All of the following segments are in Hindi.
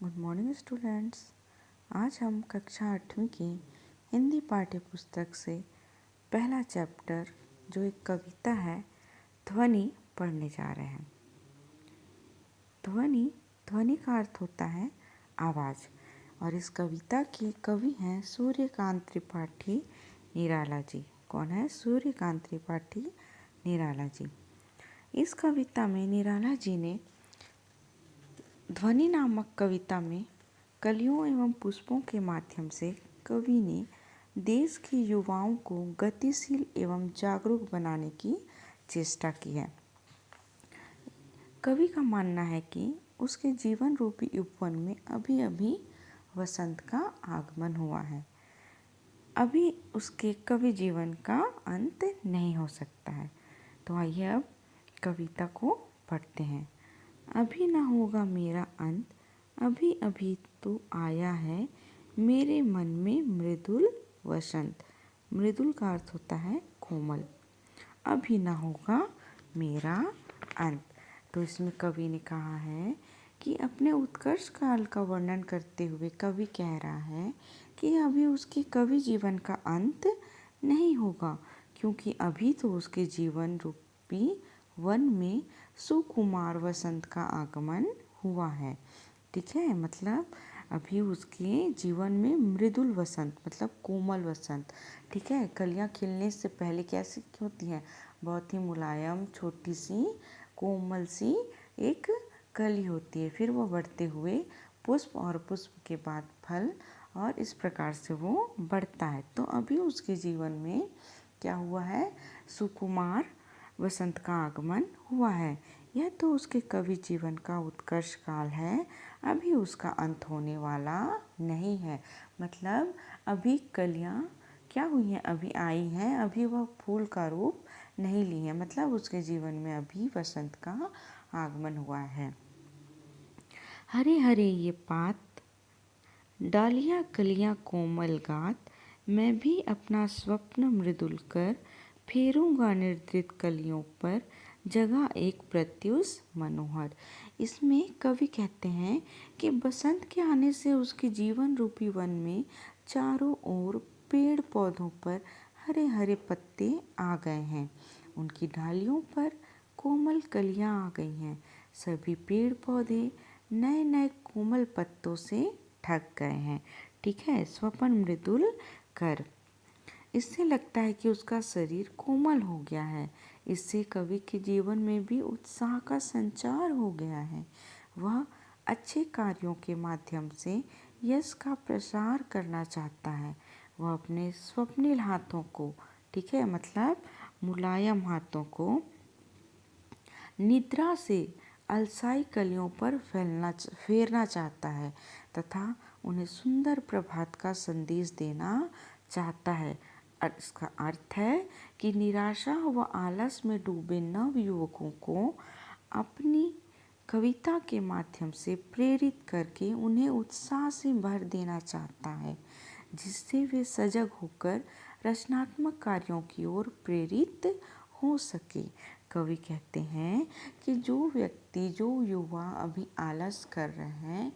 Good morning students. आज हम कक्षा 8वीं की हिंदी पाठ्य पुस्तक से पहला चैप्टर जो एक कविता है ध्वनि पढ़ने जा रहे हैं। ध्वनि ध्वनि का अर्थ होता है आवाज़ और इस कविता के कवि हैं सूर्यकांत त्रिपाठी निराला जी। कौन है? सूर्यकांत त्रिपाठी निराला जी। इस कविता में निराला जी ने ध्वनि नामक कविता में कलियों एवं पुष्पों के माध्यम से कवि ने देश के युवाओं को गतिशील एवं जागरूक बनाने की चेष्टा की है। कवि का मानना है कि उसके जीवन रूपी उपवन में अभी अभी वसंत का आगमन हुआ है। अभी उसके कवि जीवन का अंत नहीं हो सकता है। तो आइए अब कविता को पढ़ते हैं। अभी न होगा मेरा अंत, अभी अभी तो आया है मेरे मन में मृदुल वसंत। मृदुल का अर्थ होता है कोमल। अभी न होगा मेरा अंत। तो इसमें कवि ने कहा है कि अपने उत्कर्ष काल का वर्णन करते हुए कवि कह रहा है कि अभी उसके कवि जीवन का अंत नहीं होगा, क्योंकि अभी तो उसके जीवन रूपी वन में सुकुमार वसंत का आगमन हुआ है। ठीक है, मतलब अभी उसके जीवन में मृदुल वसंत मतलब कोमल वसंत। ठीक है, कलियां खिलने से पहले कैसी होती हैं? बहुत ही मुलायम छोटी सी कोमल सी एक कली होती है, फिर वो बढ़ते हुए पुष्प और पुष्प के बाद फल और इस प्रकार से वो बढ़ता है। तो अभी उसके जीवन में क्या हुआ है? सुकुमार वसंत का आगमन हुआ है। यह तो उसके कवि जीवन का उत्कर्ष काल है, अभी उसका अंत होने वाला नहीं है। मतलब अभी कलियां क्या हुई हैं? अभी आई हैं, अभी वह फूल का रूप नहीं ली है। मतलब उसके जीवन में अभी वसंत का आगमन हुआ है। हरे हरे ये पात, डालियाँ कलियाँ कोमल गात, मैं भी अपना स्वप्न मृदुल कर फेरूंगा निर्दृत कलियों पर, जगह एक प्रत्युष मनोहर। इसमें कवि कहते हैं कि बसंत के आने से उसके जीवन रूपी वन में चारों ओर पेड़ पौधों पर हरे हरे पत्ते आ गए हैं, उनकी डालियों पर कोमल कलियां आ गई हैं। सभी पेड़ पौधे नए नए कोमल पत्तों से ढक गए हैं। ठीक है, स्वपन मृदुल कर। इससे लगता है कि उसका शरीर कोमल हो गया है। इससे कवि के जीवन में भी उत्साह का संचार हो गया है। वह अच्छे कार्यों के माध्यम से यश का प्रसार करना चाहता है। वह अपने स्वप्निल हाथों को, ठीक है, मतलब मुलायम हाथों को निद्रा से अलसाई कलियों पर फेरना चाहता है तथा उन्हें सुंदर प्रभात का संदेश देना चाहता है। इसका अर्थ है कि निराशा व आलस में डूबे नव युवकों को अपनी कविता के माध्यम से प्रेरित करके उन्हें उत्साह से भर देना चाहता है, जिससे वे सजग होकर रचनात्मक कार्यों की ओर प्रेरित हो सके। कवि कहते हैं कि जो व्यक्ति, जो युवा अभी आलस कर रहे हैं,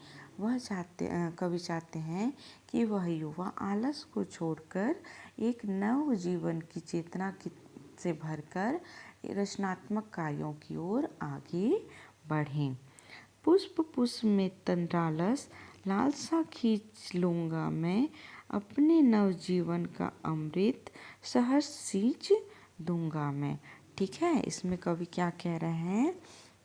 कवि चाहते हैं कि वह युवा आलस को छोड़कर एक नव जीवन की चेतना से भरकर रचनात्मक कार्यों की ओर आगे बढ़ें। पुष्प पुष्प में तंद्रालस, लालसा खींच लूँगा मैं, अपने नवजीवन का अमृत सहज सींच दूंगा मैं। ठीक है, इसमें कवि क्या कह रहे हैं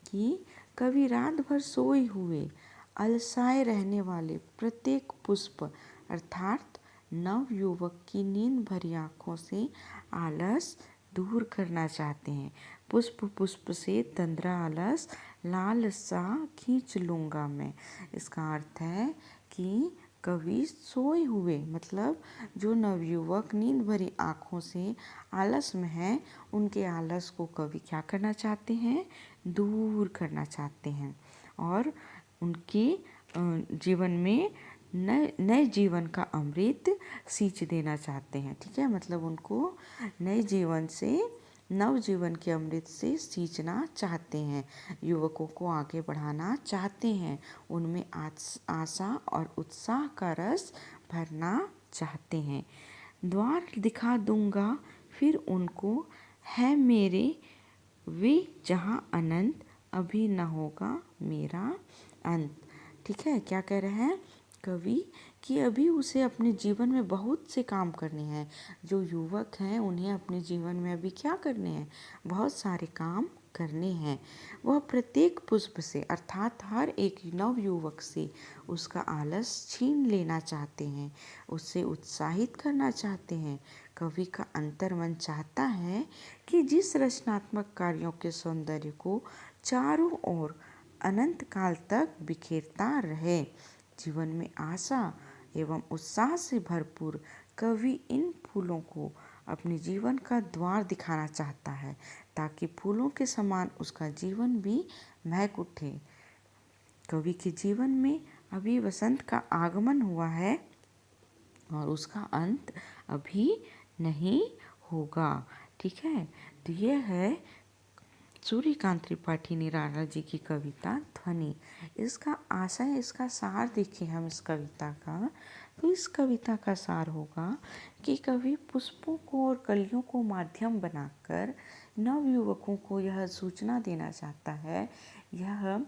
कि कवि रात भर सोए हुए अलसाए रहने वाले प्रत्येक पुष्प अर्थात नव युवक की नींद भरी आँखों से आलस दूर करना चाहते हैं। पुष्प पुष्प से तंद्रा आलस लाल सा खींच लूँगा मैं। इसका अर्थ है कि कवि सोए हुए, मतलब जो नवयुवक नींद भरी आँखों से आलस में हैं, उनके आलस को कवि क्या करना चाहते हैं? दूर करना चाहते हैं और उनके जीवन में नए जीवन का अमृत सींच देना चाहते हैं। ठीक है, मतलब उनको नए जीवन से नवजीवन के अमृत से सींचना चाहते हैं, युवकों को आगे बढ़ाना चाहते हैं, उनमें आशा और उत्साह का रस भरना चाहते हैं। द्वार दिखा दूंगा फिर उनको, है मेरे वे जहाँ अनंत, अभी न होगा मेरा अंत। ठीक है, क्या कह रहे हैं कवि कि अभी उसे अपने जीवन में बहुत से काम करने हैं। जो युवक हैं उन्हें अपने जीवन में अभी क्या करने हैं, बहुत सारे काम करने हैं। वह प्रत्येक पुष्प से अर्थात हर एक नव युवक से उसका आलस छीन लेना चाहते हैं, उससे उत्साहित करना चाहते हैं। कवि का अंतर्मन चाहता है कि जिस रचनात्मक कार्यों के सौंदर्य को चारों ओर अनंत काल तक बिखेरता रहे। जीवन में आशा एवं उत्साह से भरपूर कवि इन फूलों को अपने जीवन का द्वार दिखाना चाहता है, ताकि फूलों के समान उसका जीवन भी महक उठे। कवि के जीवन में अभी वसंत का आगमन हुआ है और उसका अंत अभी नहीं होगा। ठीक है, तो यह है सूर्यकांत त्रिपाठी निराला जी की कविता ध्वनि। इसका आशय, इसका सार देखें हम इस कविता का, तो इस कविता का सार होगा कि कवि पुष्पों को और कलियों को माध्यम बनाकर नवयुवकों को यह सूचना देना चाहता है, यह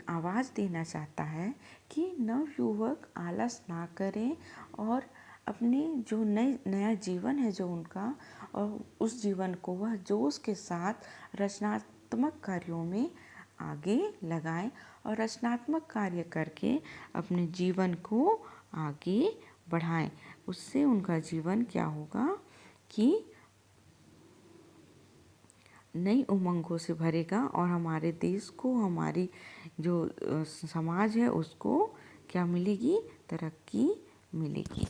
आवाज़ देना चाहता है कि नवयुवक आलस ना करें और अपने जो नया जीवन है जो उनका, और उस जीवन को वह जोश के साथ रचनात्मक कार्यों में आगे लगाएं और रचनात्मक कार्य करके अपने जीवन को आगे बढ़ाएं। उससे उनका जीवन क्या होगा कि नई उमंगों से भरेगा और हमारे देश को, हमारी जो समाज है उसको क्या मिलेगी, तरक्की मिलेगी।